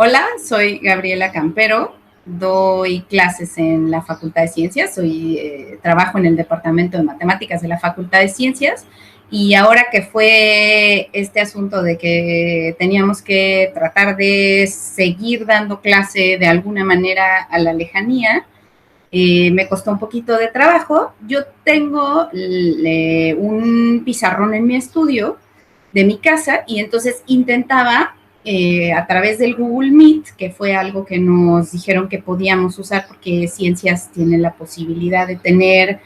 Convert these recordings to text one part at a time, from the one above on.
Hola, soy Gabriela Campero, doy clases en la Facultad de Ciencias, trabajo en el Departamento de Matemáticas de la Facultad de Ciencias y ahora que fue este asunto de que teníamos que tratar de seguir dando clase de alguna manera a la lejanía, me costó un poquito de trabajo. Yo tengo un pizarrón en mi estudio de mi casa y entonces intentaba a través del Google Meet, que fue algo que nos dijeron que podíamos usar porque Ciencias tiene la posibilidad de tener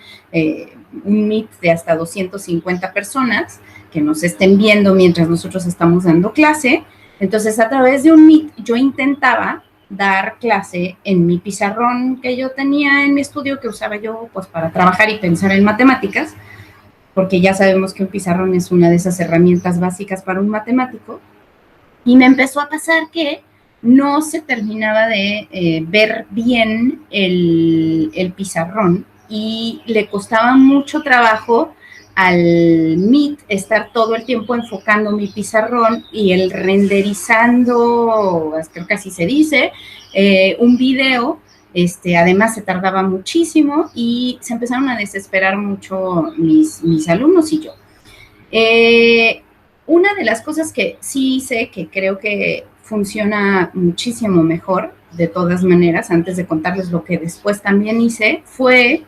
un Meet de hasta 250 personas que nos estén viendo mientras nosotros estamos dando clase. Entonces, a través de un Meet, yo intentaba dar clase en mi pizarrón que yo tenía en mi estudio, que usaba yo pues para trabajar y pensar en matemáticas, porque ya sabemos que un pizarrón es una de esas herramientas básicas para un matemático, y me empezó a pasar que no se terminaba de ver bien el pizarrón y le costaba mucho trabajo al Meet estar todo el tiempo enfocando mi pizarrón y el renderizando, creo que así se dice, un video. Además se tardaba muchísimo y se empezaron a desesperar mucho mis alumnos y yo. Una de las cosas que sí sé que creo que funciona muchísimo mejor, de todas maneras, antes de contarles lo que después también hice, fue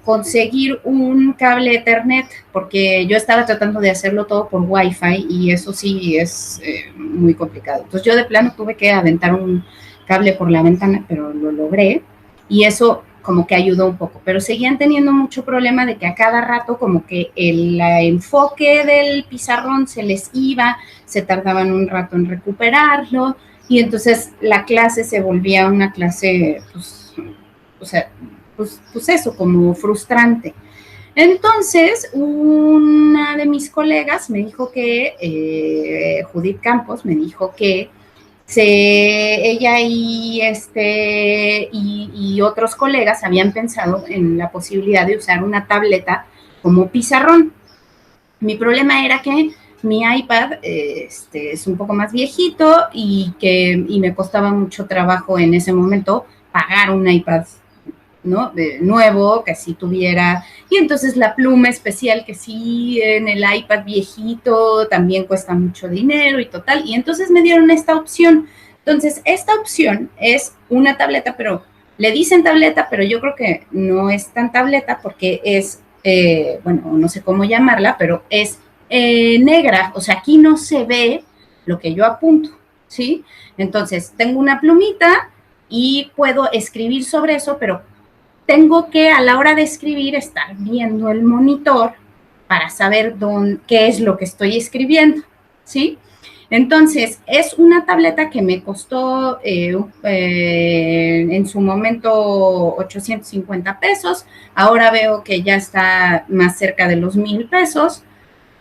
conseguir un cable Ethernet, porque yo estaba tratando de hacerlo todo por Wi-Fi y eso sí es muy complicado. Entonces yo de plano tuve que aventar un cable por la ventana, pero lo logré y eso como que ayudó un poco, pero seguían teniendo mucho problema de que a cada rato como que el enfoque del pizarrón se les iba, se tardaban un rato en recuperarlo y entonces la clase se volvía una clase, pues, o sea, pues eso, como frustrante. Entonces, una de mis colegas me dijo que, Judith Campos, me dijo que ella y otros colegas habían pensado en la posibilidad de usar una tableta como pizarrón. Mi problema era que mi iPad es un poco más viejito y me costaba mucho trabajo en ese momento pagar un iPad, ¿no? Nuevo, que sí tuviera, y entonces la pluma especial que sí en el iPad viejito también cuesta mucho dinero y total, y entonces me dieron esta opción. Entonces, esta opción es una tableta, pero le dicen tableta, pero yo creo que no es tan tableta porque es, bueno, no sé cómo llamarla, pero es negra, o sea, aquí no se ve lo que yo apunto, ¿sí? Entonces, tengo una plumita y puedo escribir sobre eso, pero tengo que a la hora de escribir estar viendo el monitor para saber qué es lo que estoy escribiendo, ¿sí? Entonces, es una tableta que me costó en su momento 850 pesos, ahora veo que ya está más cerca de los 1,000 pesos,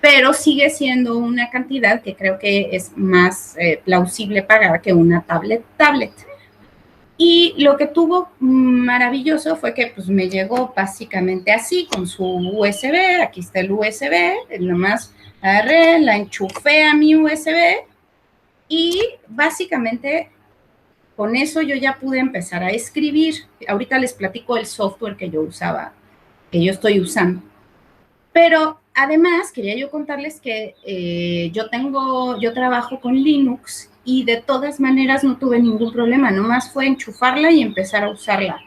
pero sigue siendo una cantidad que creo que es más plausible pagar que una tablet. Y lo que tuvo maravilloso fue que pues me llegó básicamente así, con su USB, aquí está el USB, nomás agarré, la enchufé a mi USB y básicamente con eso yo ya pude empezar a escribir. Ahorita les platico el software que yo usaba, que yo estoy usando. Pero además quería yo contarles que yo trabajo con Linux y de todas maneras no tuve ningún problema, nomás fue enchufarla y empezar a usarla.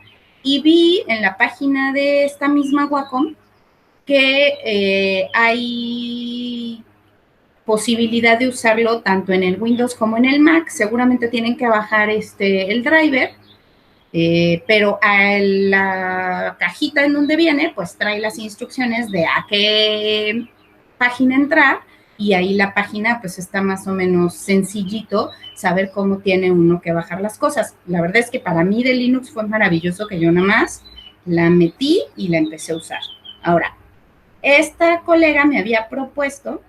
Y vi en la página de esta misma Wacom que hay posibilidad de usarlo tanto en el Windows como en el Mac. Seguramente tienen que bajar el driver, pero a la cajita en donde viene, pues trae las instrucciones de a qué página entrar y ahí la página pues está más o menos sencillito saber cómo tiene uno que bajar las cosas. La verdad es que para mí de Linux fue maravilloso que yo nada más la metí y la empecé a usar. Ahora, esta colega me había propuesto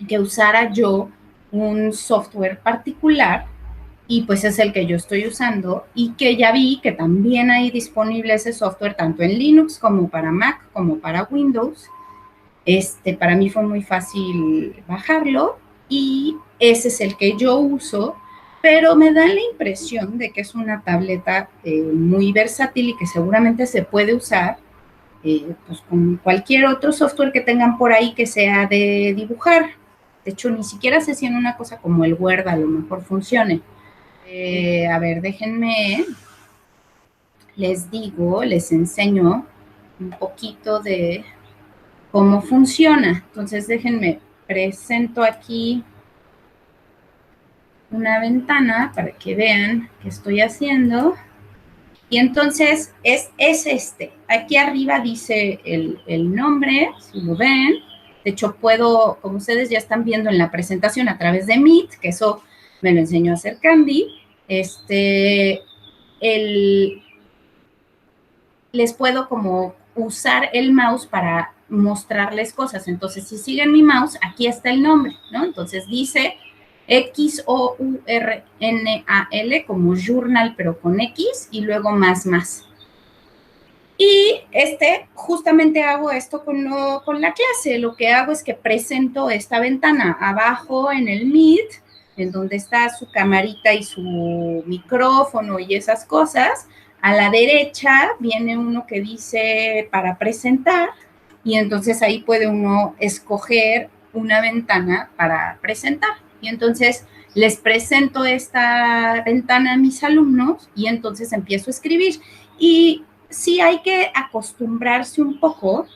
que usara yo un software particular y pues es el que yo estoy usando y que ya vi que también hay disponible ese software tanto en Linux como para Mac como para Windows. Para mí fue muy fácil bajarlo y ese es el que yo uso pero me da la impresión de que es una tableta muy versátil y que seguramente se puede usar pues con cualquier otro software que tengan por ahí que sea de dibujar. De hecho, ni siquiera sé si en una cosa como el Word a lo mejor funcione. A ver, déjenme, les digo, les enseño un poquito de cómo funciona. Entonces, déjenme, presento aquí una ventana para que vean qué estoy haciendo. Y entonces es este. Aquí arriba dice el nombre, si lo ven. De hecho, puedo, como ustedes ya están viendo en la presentación a través de Meet, que eso me lo enseñó a hacer Candy, les puedo como usar el mouse para mostrarles cosas. Entonces, si siguen mi mouse, aquí está el nombre, ¿no? Entonces dice Xournal como journal, pero con X y luego más. Y justamente hago esto con la clase. Lo que hago es que presento esta ventana abajo en el Meet, en donde está su camarita y su micrófono y esas cosas. A la derecha viene uno que dice para presentar y entonces ahí puede uno escoger una ventana para presentar. Y entonces les presento esta ventana a mis alumnos y entonces empiezo a escribir. Y sí hay que acostumbrarse un poco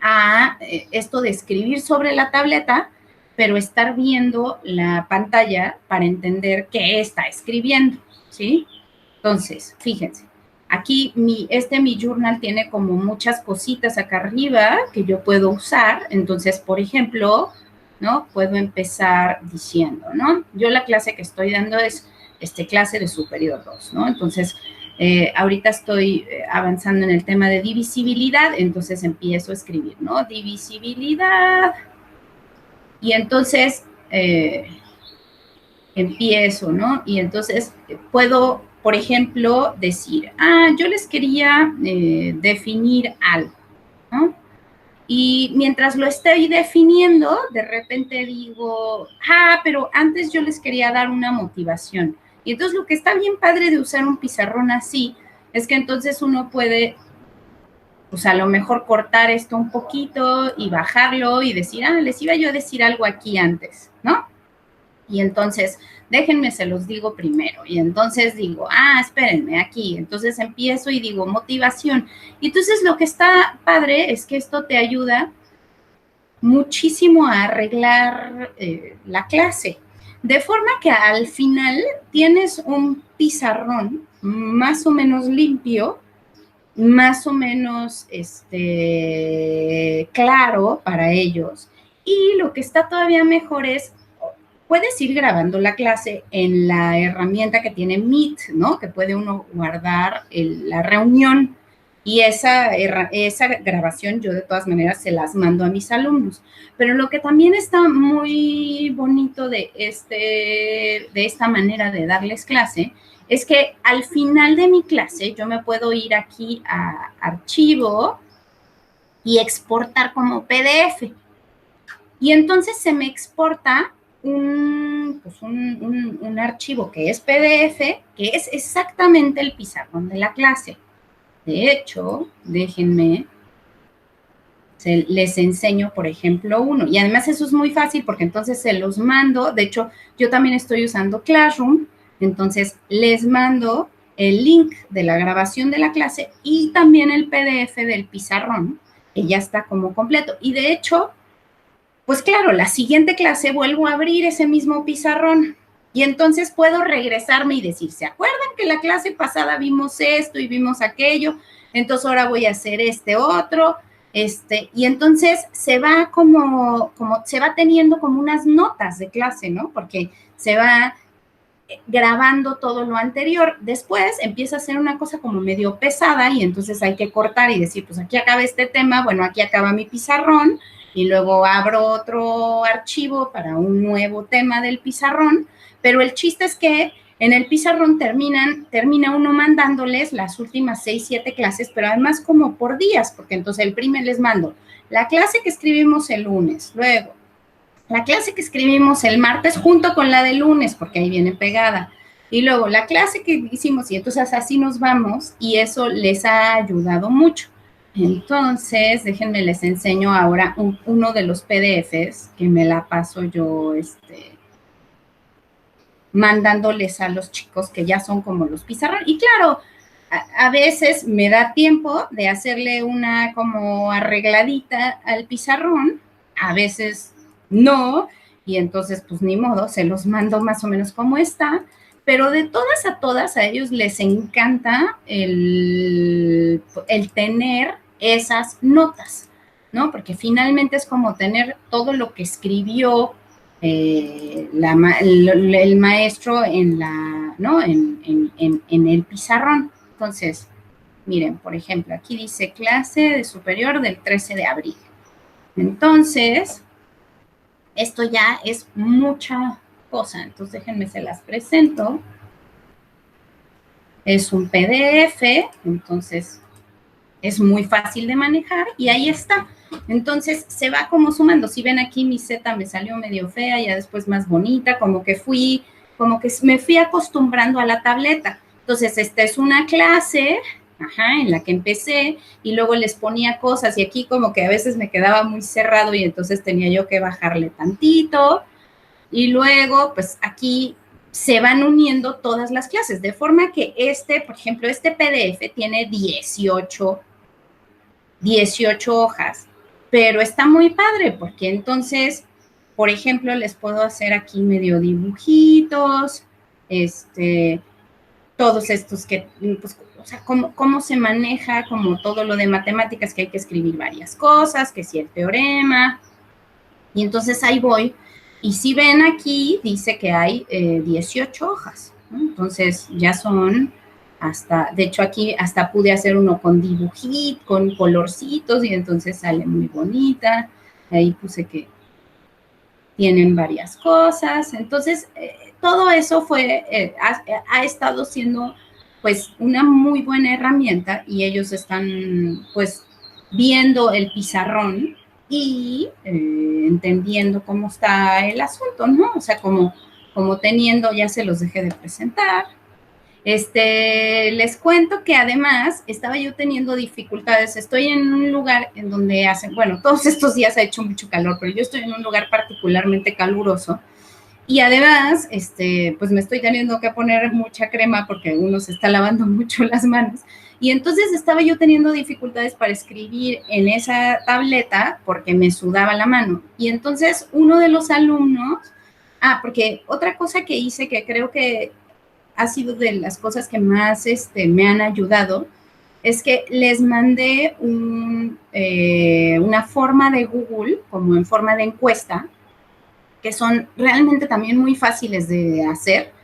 a esto de escribir sobre la tableta, pero estar viendo la pantalla para entender qué está escribiendo, ¿sí? Entonces, fíjense, aquí mi journal tiene como muchas cositas acá arriba que yo puedo usar. Entonces, por ejemplo, ¿no? Puedo empezar diciendo, ¿no? Yo la clase que estoy dando es clase de superior 2, ¿no? Entonces, ahorita estoy avanzando en el tema de divisibilidad, entonces empiezo a escribir, ¿no? Divisibilidad. Y entonces empiezo, ¿no? Y entonces puedo, por ejemplo, decir, yo les quería definir algo, ¿no? Y mientras lo estoy definiendo, de repente digo, pero antes yo les quería dar una motivación. Y entonces lo que está bien padre de usar un pizarrón así es que entonces uno puede, pues a lo mejor cortar esto un poquito y bajarlo y decir, les iba yo a decir algo aquí antes, ¿no? Y entonces, déjenme, se los digo primero. Y entonces digo, espérenme aquí. Entonces empiezo y digo motivación. Y entonces lo que está padre es que esto te ayuda muchísimo a arreglar la clase. De forma que al final tienes un pizarrón más o menos limpio, más o menos claro para ellos. Y lo que está todavía mejor es, puedes ir grabando la clase en la herramienta que tiene Meet, ¿no? Que puede uno guardar la reunión. Y esa grabación yo de todas maneras se las mando a mis alumnos. Pero lo que también está muy bonito de esta manera de darles clase es que al final de mi clase yo me puedo ir aquí a archivo y exportar como PDF. Y entonces se me exporta un archivo que es PDF, que es exactamente el pizarrón de la clase. De hecho, déjenme, les enseño, por ejemplo, uno. Y además eso es muy fácil porque entonces se los mando. De hecho, yo también estoy usando Classroom. Entonces, les mando el link de la grabación de la clase y también el PDF del pizarrón, que ya está como completo. Y de hecho, pues claro, la siguiente clase vuelvo a abrir ese mismo pizarrón y entonces puedo regresarme y decir, ¿se acuerdan que la clase pasada vimos esto y vimos aquello? Entonces ahora voy a hacer otro, y entonces se va se va teniendo como unas notas de clase, ¿no? Porque se va grabando todo lo anterior. Después empieza a ser una cosa como medio pesada y entonces hay que cortar y decir, pues aquí acaba este tema, bueno, aquí acaba mi pizarrón y luego abro otro archivo para un nuevo tema del pizarrón, pero el chiste es que en el pizarrón termina uno mandándoles las últimas 6, 7 clases, pero además como por días, porque entonces el primer les mando la clase que escribimos el lunes, luego La clase que escribimos el martes junto con la del lunes, porque ahí viene pegada. Y luego la clase que hicimos, y entonces así nos vamos, y eso les ha ayudado mucho. Entonces, déjenme les enseño ahora uno de los PDFs que me la paso yo mandándoles a los chicos que ya son como los pizarrones. Y claro, a veces me da tiempo de hacerle una como arregladita al pizarrón, a veces no, y entonces pues ni modo, se los mando más o menos como está, pero de todas a ellos les encanta el tener esas notas, ¿no? Porque finalmente es como tener todo lo que escribió el maestro en, la, ¿no? en el pizarrón. Entonces, miren, por ejemplo, aquí dice clase de superior del 13 de abril. Entonces, esto ya es mucha cosa. Entonces, déjenme, se las presento. Es un PDF, entonces es muy fácil de manejar y ahí está. Entonces se va como sumando. Si ven aquí mi Z me salió medio fea, ya después más bonita, como que me fui acostumbrando a la tableta. Entonces esta es una clase, en la que empecé y luego les ponía cosas y aquí como que a veces me quedaba muy cerrado y entonces tenía yo que bajarle tantito y luego pues aquí se van uniendo todas las clases, de forma que por ejemplo, este PDF tiene 18 hojas, pero está muy padre porque entonces, por ejemplo, les puedo hacer aquí medio dibujitos, todos estos que, pues, o sea, cómo se maneja como todo lo de matemáticas, que hay que escribir varias cosas, que si el teorema, y entonces ahí voy, y si ven aquí, dice que hay 18 hojas, ¿no? Entonces ya son de hecho aquí hasta pude hacer uno con dibujitos, con colorcitos, y entonces sale muy bonita. Ahí puse que tienen varias cosas. Entonces, todo eso ha estado siendo pues una muy buena herramienta y ellos están pues viendo el pizarrón y entendiendo cómo está el asunto, ¿no? O sea, como teniendo, ya se los dejé de presentar. Les cuento que además estaba yo teniendo dificultades. Estoy en un lugar en donde bueno, todos estos días ha hecho mucho calor, pero yo estoy en un lugar particularmente caluroso. Y además, pues me estoy teniendo que poner mucha crema porque uno se está lavando mucho las manos. Y entonces estaba yo teniendo dificultades para escribir en esa tableta porque me sudaba la mano. Y entonces uno de los alumnos, porque otra cosa que hice que creo que ha sido de las cosas que más me han ayudado, es que les mandé una forma de Google, como en forma de encuesta, que son realmente también muy fáciles de hacer,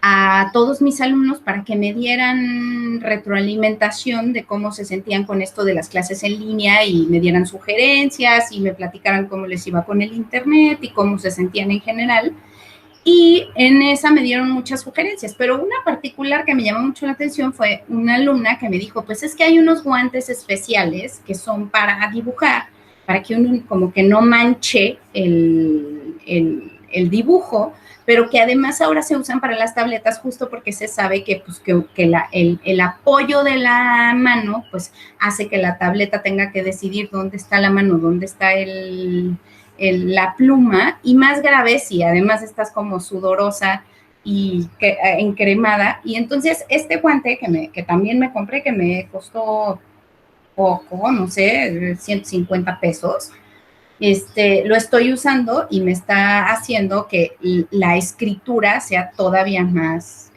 a todos mis alumnos para que me dieran retroalimentación de cómo se sentían con esto de las clases en línea y me dieran sugerencias y me platicaran cómo les iba con el internet y cómo se sentían en general. Y en esa me dieron muchas sugerencias, pero una particular que me llamó mucho la atención fue una alumna que me dijo, pues es que hay unos guantes especiales que son para dibujar, para que uno como que no manche el dibujo, pero que además ahora se usan para las tabletas justo porque se sabe que, pues, el apoyo de la mano pues hace que la tableta tenga que decidir dónde está la mano, dónde está la pluma, y más grave si además estás como sudorosa y encremada. Y entonces este guante que también me compré, que me costó poco, no sé, 150 pesos, lo estoy usando y me está haciendo que la escritura sea todavía más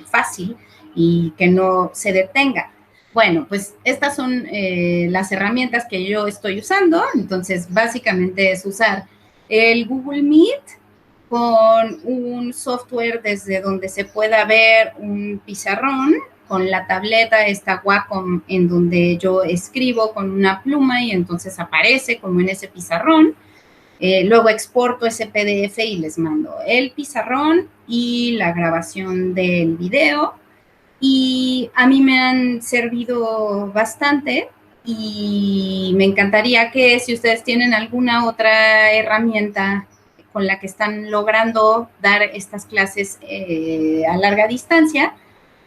fácil y que no se detenga. Bueno, pues estas son las herramientas que yo estoy usando. Entonces, básicamente es usar el Google Meet con un software desde donde se pueda ver un pizarrón, con la tableta, esta Wacom, en donde yo escribo con una pluma y entonces aparece como en ese pizarrón. Luego exporto ese PDF y les mando el pizarrón y la grabación del video. Y a mí me han servido bastante Y me encantaría que si ustedes tienen alguna otra herramienta con la que están logrando dar estas clases a larga distancia,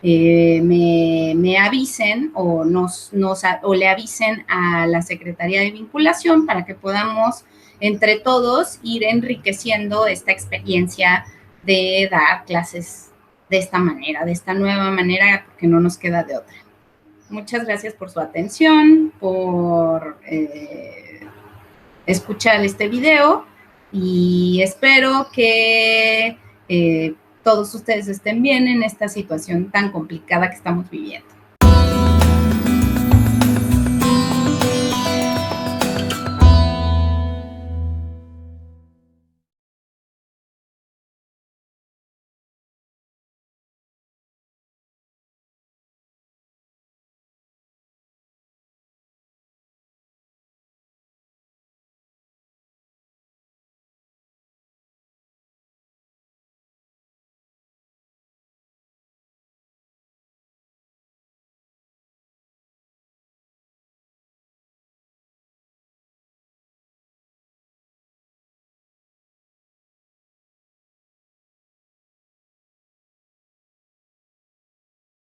me avisen o o le avisen a la Secretaría de Vinculación para que podamos entre todos ir enriqueciendo esta experiencia de dar clases de esta manera, de esta nueva manera, porque no nos queda de otra. Muchas gracias por su atención, por escuchar este video y espero que todos ustedes estén bien en esta situación tan complicada que estamos viviendo.